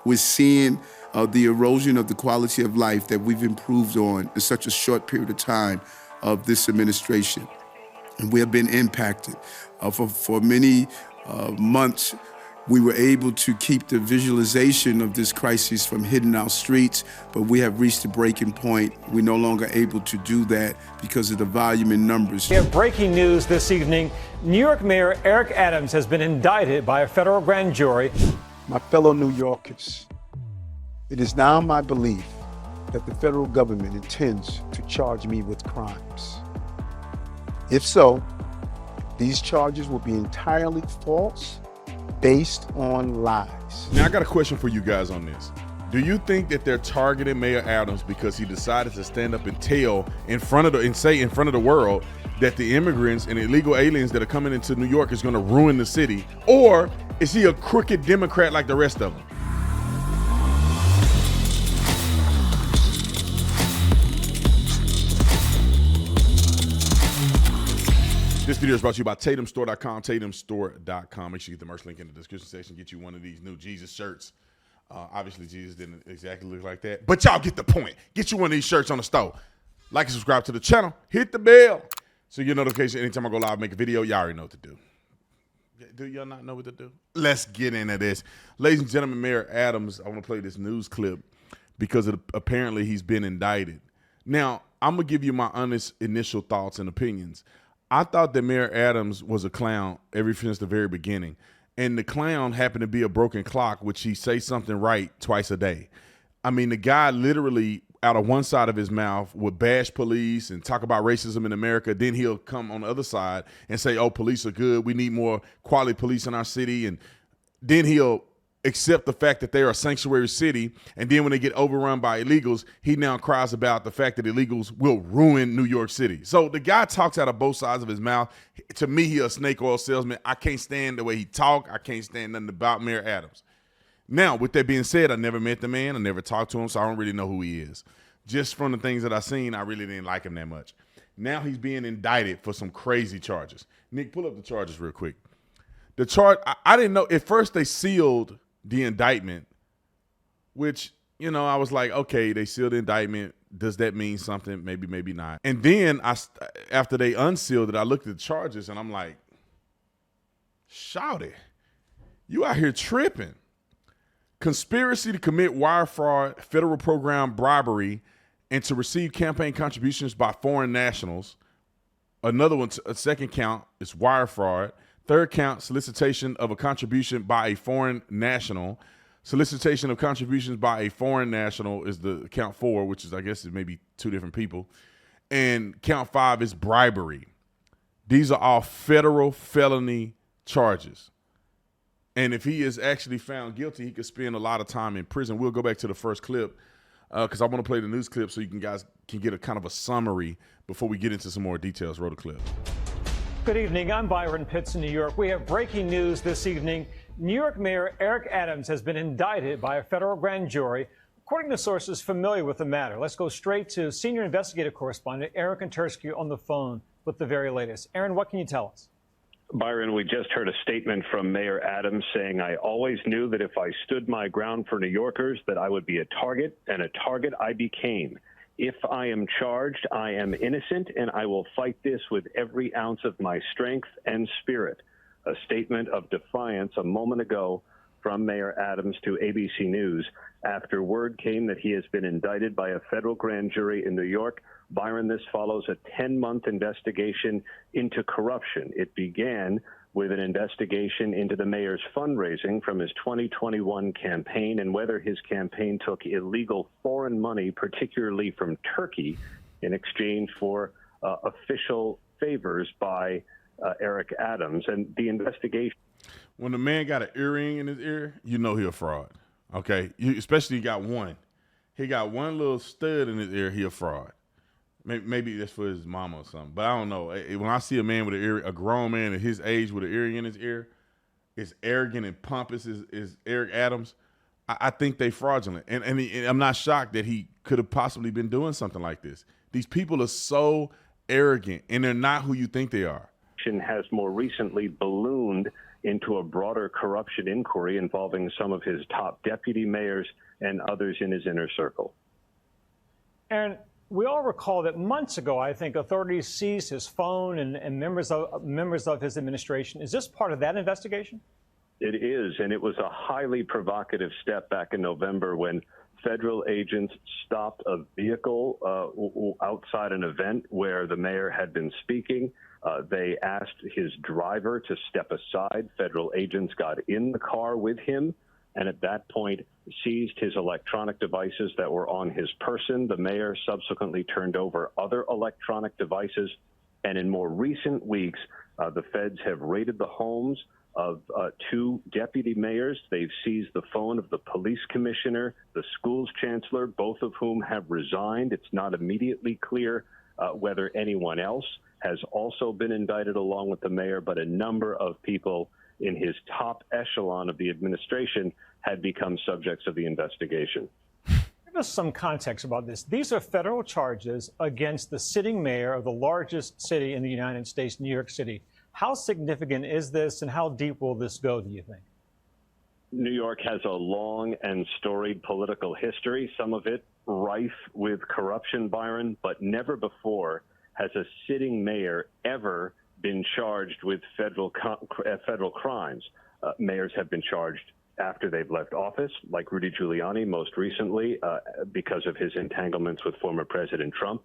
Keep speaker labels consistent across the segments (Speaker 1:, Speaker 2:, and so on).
Speaker 1: We're seeing the erosion of the quality of life that we've improved on in such a short period of time of this administration. And we have been impacted. For many months, we were able to keep the visualization of this crisis from hitting our streets, but we have reached a breaking point. We're no longer able to do that because of the volume in numbers.
Speaker 2: We have breaking news this evening. New York Mayor Eric Adams has been indicted by a federal grand jury.
Speaker 3: My fellow New Yorkers, it is now my belief that the federal government intends to charge me with crimes. If so, these charges will be entirely false, based on lies.
Speaker 4: Now, I got a question for you guys on this. Do you think that they're targeting Mayor Adams because he decided to stand up and tell in front of the world that the immigrants and illegal aliens that are coming into New York is going to ruin the city? Or is he a crooked Democrat like the rest of them? This video is brought to you by TatumStore.com, TatumStore.com. Make sure you get the merch link in the description section. Get you one of these new Jesus shirts. Obviously, Jesus didn't exactly look like that, but y'all get the point. Get you one of these shirts on the store. Like and subscribe to the channel. Hit the bell so you get notification anytime I go live, make a video. Y'all already know what to do. Do y'all not know what to do? Let's get into this. Ladies and gentlemen, Mayor Adams, I want to play this news clip because apparently he's been indicted. Now, I'm going to give you my honest initial thoughts and opinions. I thought that Mayor Adams was a clown ever since the very beginning. And the clown happened to be a broken clock, which he say something right twice a day. I mean, the guy literally out of one side of his mouth would bash police and talk about racism in America. Then he'll come on the other side and say, oh, police are good. We need more quality police in our city. And then he'll accept the fact that they're a sanctuary city. And then when they get overrun by illegals, he now cries about the fact that illegals will ruin New York City. So the guy talks out of both sides of his mouth. To me, he's a snake oil salesman. I can't stand the way he talk. I can't stand nothing about Mayor Adams. Now, with that being said, I never met the man. I never talked to him, so I don't really know who he is. Just from the things that I've seen, I really didn't like him that much. Now he's being indicted for some crazy charges. Nick, pull up the charges real quick. The charge, I didn't know. At first, they sealed the indictment, which, you know, I was like, okay, they sealed the indictment. Does that mean something? Maybe, maybe not. And then after they unsealed it, I looked at the charges and I'm like, shout it. You out here tripping. Conspiracy to commit wire fraud, federal program bribery, and to receive campaign contributions by foreign nationals. Another one, a second count, is wire fraud. Third count, solicitation of a contribution by a foreign national. Solicitation of contributions by a foreign national is the count 4, which is, I guess, is maybe 2 different people. And count 5 is bribery. These are all federal felony charges. And if he is actually found guilty, he could spend a lot of time in prison. We'll go back to the first clip because I want to play the news clip so you guys can get a kind of a summary before we get into some more details. Roll the clip.
Speaker 2: Good evening. I'm Byron Pitts in New York. We have breaking news this evening. New York Mayor Eric Adams has been indicted by a federal grand jury, according to sources familiar with the matter. Let's go straight to senior investigative correspondent Aaron Kontersky on the phone with the very latest. Aaron, what can you tell us?
Speaker 5: Byron, we just heard a statement from Mayor Adams saying, I always knew that if I stood my ground for New Yorkers, that I would be a target, and a target I became. If I am charged, I am innocent, and I will fight this with every ounce of my strength and spirit. A statement of defiance a moment ago from Mayor Adams to ABC News after word came that he has been indicted by a federal grand jury in New York. Byron, this follows a 10-month investigation into corruption. It began with an investigation into the mayor's fundraising from his 2021 campaign and whether his campaign took illegal foreign money, particularly from Turkey, in exchange for official favors by Eric Adams. And the investigation.
Speaker 4: When the man got an earring in his ear, you know he a fraud. Okay, especially he got one. He got one little stud in his ear. He a fraud. Maybe that's for his mama or something, but I don't know. When I see a man with an ear, a grown man at his age with an earring in his ear, as arrogant and pompous as Eric Adams, I think they fraudulent. And I'm not shocked that he could have possibly been doing something like this. These people are so arrogant, and they're not who you think they are.
Speaker 5: Has more recently ballooned into a broader corruption inquiry involving some of his top deputy mayors and others in his inner circle.
Speaker 2: And we all recall that months ago, I think, authorities seized his phone and members of his administration. Is this part of that investigation?
Speaker 5: It is, and it was a highly provocative step back in November when federal agents stopped a vehicle outside an event where the mayor had been speaking. They asked his driver to step aside. Federal agents got in the car with him, and at that point seized his electronic devices that were on his person. The mayor subsequently turned over other electronic devices, and in more recent weeks, the feds have raided the homes of two deputy mayors. They've seized the phone of the police commissioner, the schools chancellor, both of whom have resigned. It's not immediately clear whether anyone else has also been indicted along with the mayor, but a number of people in his top echelon of the administration had become subjects of the investigation.
Speaker 2: Give us some context about this. These are federal charges against the sitting mayor of the largest city in the United States, New York City. How significant is this, and how deep will this go, do you think?
Speaker 5: New York has a long and storied political history, some of it rife with corruption, Byron, but never before has a sitting mayor ever been charged with federal crimes. Mayors have been charged after they've left office, like Rudy Giuliani most recently, because of his entanglements with former President Trump.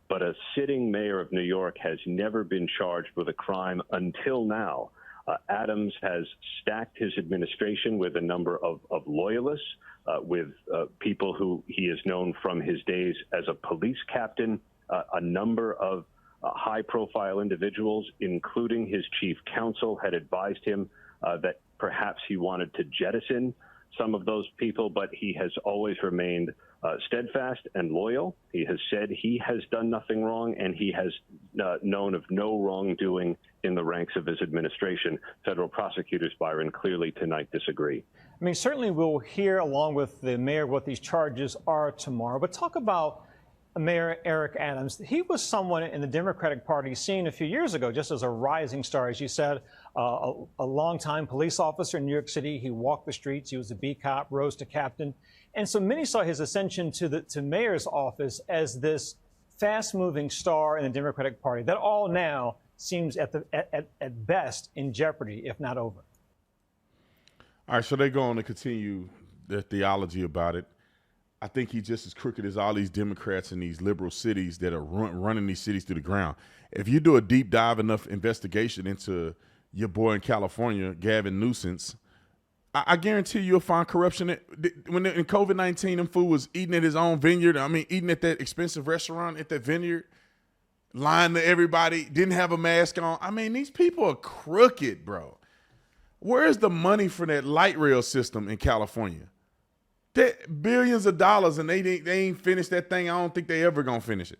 Speaker 5: But a sitting mayor of New York has never been charged with a crime until now. Adams has stacked his administration with a number of loyalists, with people who he is known from his days as a police captain, a number of high-profile individuals, including his chief counsel, had advised him that perhaps he wanted to jettison some of those people, but he has always remained steadfast and loyal. He has said he has done nothing wrong, and he has known of no wrongdoing in the ranks of his administration. Federal prosecutors, Byron, clearly tonight disagree.
Speaker 2: I mean, certainly we'll hear along with the mayor what these charges are tomorrow, but talk about Mayor Eric Adams. He was someone in the Democratic Party seen a few years ago just as a rising star, as you said, a longtime police officer in New York City. He walked the streets. He was a B cop, rose to captain. And so many saw his ascension to mayor's office as this fast-moving star in the Democratic Party. That all now seems at best in jeopardy, if not over.
Speaker 4: All right, so they're going to continue their theology about it. I think he's just as crooked as all these Democrats in these liberal cities that are running these cities to the ground. If you do a deep dive enough investigation into your boy in California, Gavin Newsom, I guarantee you'll find corruption. When in COVID-19, them fool was eating at his own vineyard. I mean, eating at that expensive restaurant at that vineyard, lying to everybody, didn't have a mask on. I mean, these people are crooked, bro. Where's the money for that light rail system in California? Billions of dollars, and they ain't finished that thing. I don't think they ever gonna finish it.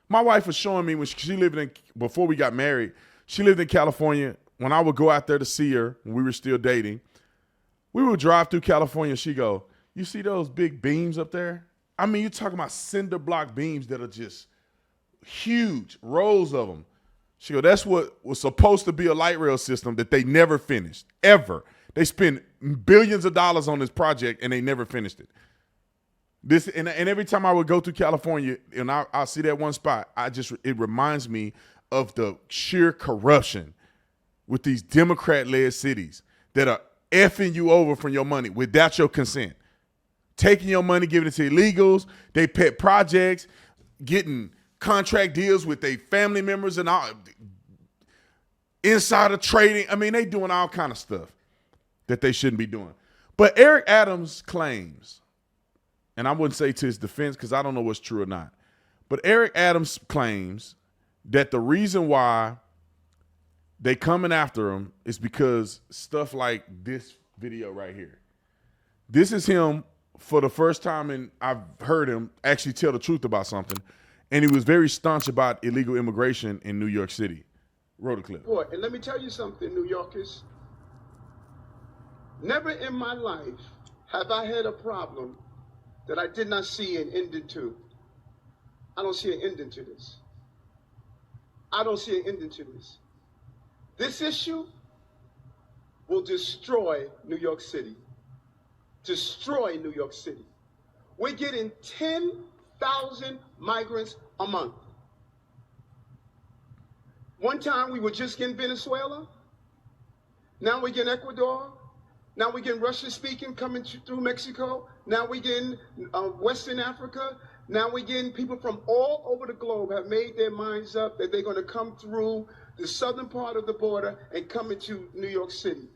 Speaker 4: My wife was showing me when she lived in, before we got married, she lived in California. When I would go out there to see her when we were still dating, we would drive through California. She go, "You see those big beams up there? I mean, you're talking about cinder block beams that are just huge, rows of them." She go, "That's what was supposed to be a light rail system that they never finished, ever. They spent billions of dollars on this project and they never finished it." This and every time I would go to California and I'll see that one spot, it reminds me of the sheer corruption with these Democrat-led cities that are effing you over for your money without your consent, taking your money, giving it to illegals. They pet projects, getting contract deals with their family members and all, insider trading. I mean, they doing all kind of stuff that they shouldn't be doing. But Eric Adams claims, and I wouldn't say to his defense because I don't know what's true or not, but Eric Adams claims that the reason why they coming after him is because stuff like this video right here. This is him for the first time, and I've heard him actually tell the truth about something, and he was very staunch about illegal immigration in New York City. Roll the clip.
Speaker 6: Boy, and let me tell you something, New Yorkers. Never in my life have I had a problem that I did not see an ending to. I don't see an ending to this. I don't see an ending to this. This issue will destroy New York City. Destroy New York City. We're getting 10,000 migrants a month. One time we were just getting Venezuela. Now we're getting Ecuador. Now we're getting Russian speaking coming through Mexico. Now we're getting Western Africa. Now we're getting people from all over the globe have made their minds up that they're going to come through the southern part of the border and come into New York City.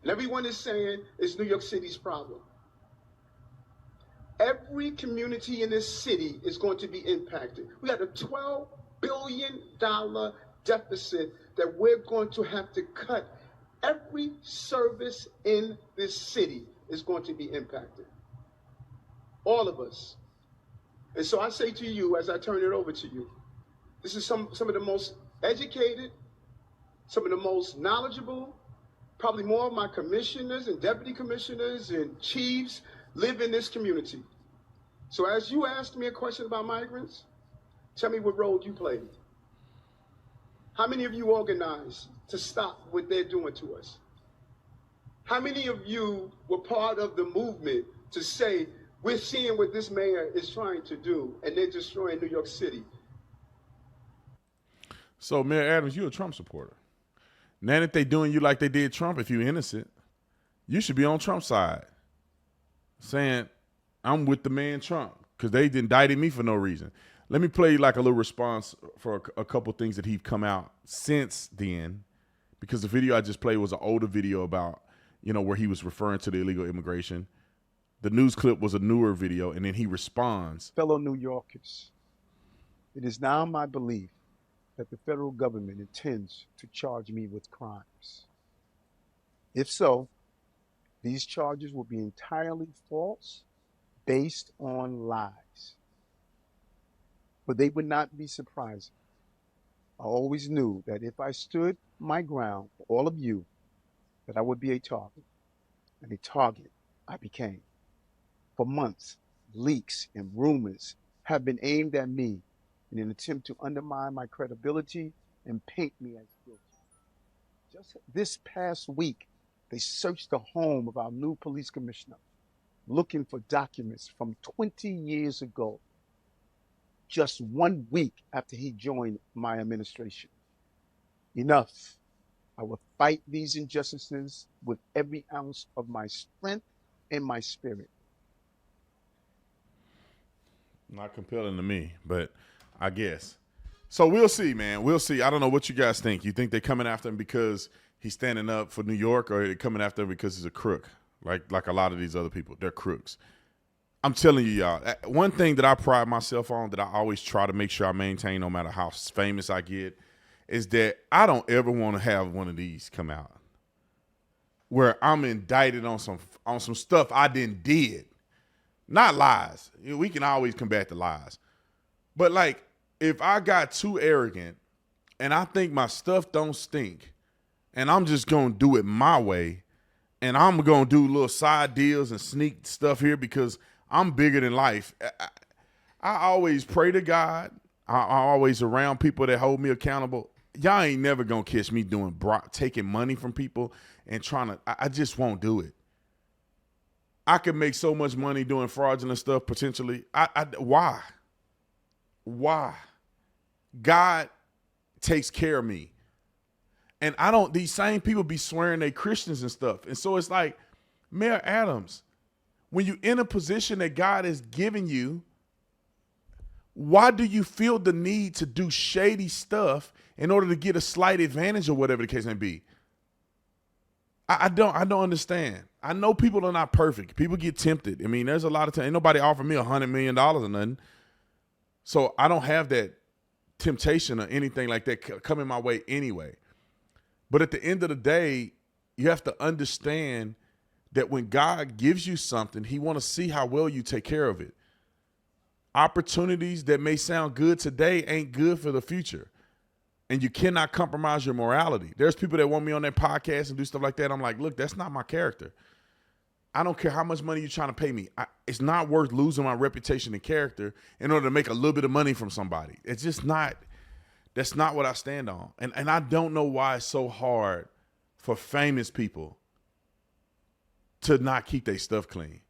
Speaker 6: And everyone is saying it's New York City's problem. Every community in this city is going to be impacted. We got a $12 billion deficit that we're going to have to cut. Every service in this city is going to be impacted. All of us. And so I say to you, as I turn it over to you, this is some of the most educated, some of the most knowledgeable, probably more of my commissioners and deputy commissioners and chiefs live in this community. So as you asked me a question about migrants, tell me what role you played. How many of you organized to stop what they're doing to us? How many of you were part of the movement to say, we're seeing what this mayor is trying to do, and they're destroying New York City?
Speaker 4: So, Mayor Adams, you're a Trump supporter. Now that they doing you like they did Trump, if you're innocent, you should be on Trump's side, saying, I'm with the man Trump, because they indicted me for no reason. Let me play like a little response for a couple things that he's come out since then, because the video I just played was an older video about, where he was referring to the illegal immigration. The news clip was a newer video, and then he responds.
Speaker 3: Fellow New Yorkers, it is now my belief that the federal government intends to charge me with crimes. If so, these charges will be entirely false, based on lies. But they would not be surprising. I always knew that if I stood my ground for all of you, that I would be a target. And a target I became. For months, leaks and rumors have been aimed at me in an attempt to undermine my credibility and paint me as guilty. Just this past week, they searched the home of our new police commissioner, looking for documents from 20 years ago, just 1 week after he joined my administration. Enough. I will fight these injustices with every ounce of my strength and my spirit.
Speaker 4: Not compelling to me, but I guess. So we'll see, man. We'll see. I don't know what you guys think. You think they're coming after him because he's standing up for New York, or are they coming after him because he's a crook? Like a lot of these other people, they're crooks. I'm telling you, y'all, one thing that I pride myself on, that I always try to make sure I maintain no matter how famous I get, is that I don't ever want to have one of these come out where I'm indicted on some stuff I did. Not lies. We can always combat the lies. But like, if I got too arrogant and I think my stuff don't stink and I'm just going to do it my way, and I'm going to do little side deals and sneak stuff here because I'm bigger than life. I always pray to God. I always around people that hold me accountable. Y'all ain't never going to catch me taking money from people and I just won't do it. I could make so much money doing fraudulent stuff potentially. Why? Why? God takes care of me. And these same people be swearing they Christians and stuff. And so it's like, Mayor Adams, when you're in a position that God has given you, why do you feel the need to do shady stuff in order to get a slight advantage or whatever the case may be? I don't understand. I know people are not perfect. People get tempted. I mean, there's a lot of time. Ain't nobody offered me $100 million or nothing. So I don't have that temptation or anything like that coming my way anyway. But at the end of the day, you have to understand that when God gives you something, he want to see how well you take care of it. Opportunities that may sound good today ain't good for the future. And you cannot compromise your morality. There's people that want me on their podcast and do stuff like that. I'm like, look, that's not my character. I don't care how much money you're trying to pay me. It's not worth losing my reputation and character in order to make a little bit of money from somebody. It's just not. That's not what I stand on. And I don't know why it's so hard for famous people to not keep their stuff clean.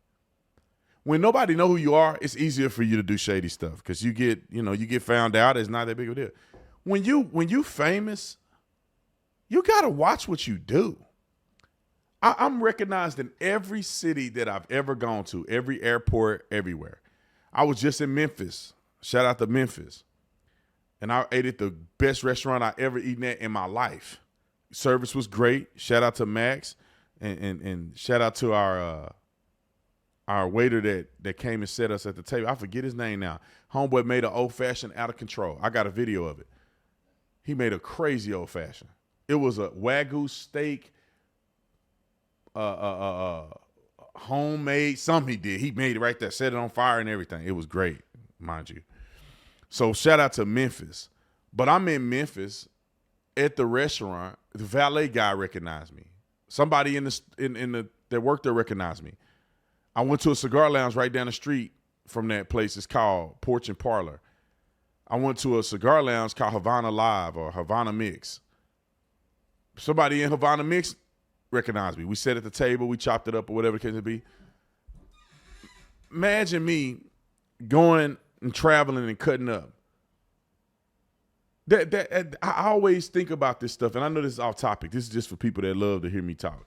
Speaker 4: When nobody know who you are, it's easier for you to do shady stuff because you get found out. It's not that big of a deal. When you famous, you got to watch what you do. I'm recognized in every city that I've ever gone to, every airport, everywhere. I was just in Memphis. Shout out to Memphis. And I ate at the best restaurant I ever eaten at in my life. Service was great. Shout out to Max and shout out to our waiter that came and set us at the table. I forget his name now. Homeboy made an old-fashioned out of control. I got a video of it. He made a crazy old-fashioned. It was a Wagyu steak, homemade, something he did. He made it right there, set it on fire and everything. It was great, mind you. So shout out to Memphis. But I'm in Memphis at the restaurant. The valet guy recognized me. Somebody that worked there recognized me. I went to a cigar lounge right down the street from that place. It's called Porch and Parlor. I went to a cigar lounge called Havana Live or Havana Mix. Somebody in Havana Mix recognized me. We sat at the table, we chopped it up or whatever the case may be. Imagine me going and traveling and cutting up. I always think about this stuff, and I know this is off topic. This is just for people that love to hear me talk.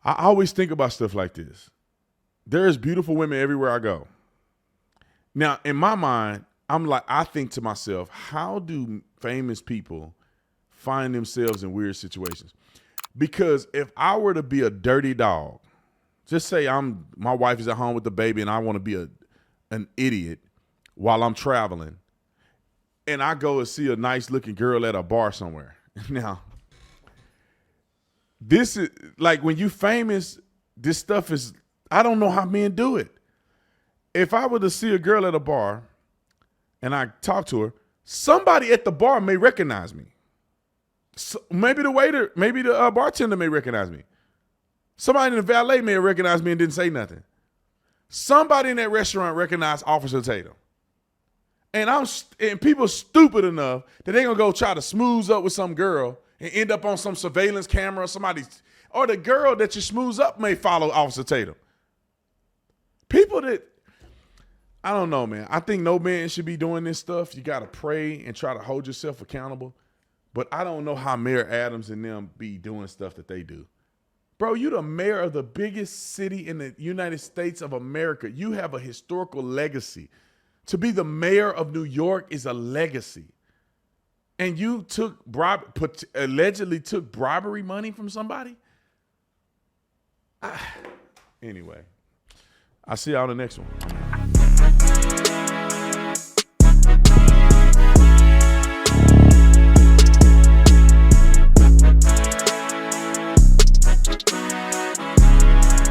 Speaker 4: I always think about stuff like this. There's beautiful women everywhere I go. Now, in my mind, I think to myself, how do famous people find themselves in weird situations? Because if I were to be a dirty dog, just say my wife is at home with the baby and I want to be an idiot while I'm traveling, and I go and see a nice looking girl at a bar somewhere. Now, this is like when you famous, this stuff is, I don't know how men do it. If I were to see a girl at a bar and I talk to her, somebody at the bar may recognize me. So maybe the waiter, maybe the bartender may recognize me. Somebody in the valet may have recognized me and didn't say nothing. Somebody in that restaurant recognized Officer Tatum. And people stupid enough that they're going to go try to smooth up with some girl and end up on some surveillance camera or the girl that you smooth up may follow Officer Tatum. People that, I don't know, man. I think no man should be doing this stuff. You got to pray and try to hold yourself accountable. But I don't know how Mayor Adams and them be doing stuff that they do. Bro, you the mayor of the biggest city in the United States of America. You have a historical legacy. To be the mayor of New York is a legacy. And you allegedly took bribery money from somebody? Anyway, I'll see y'all on the next one.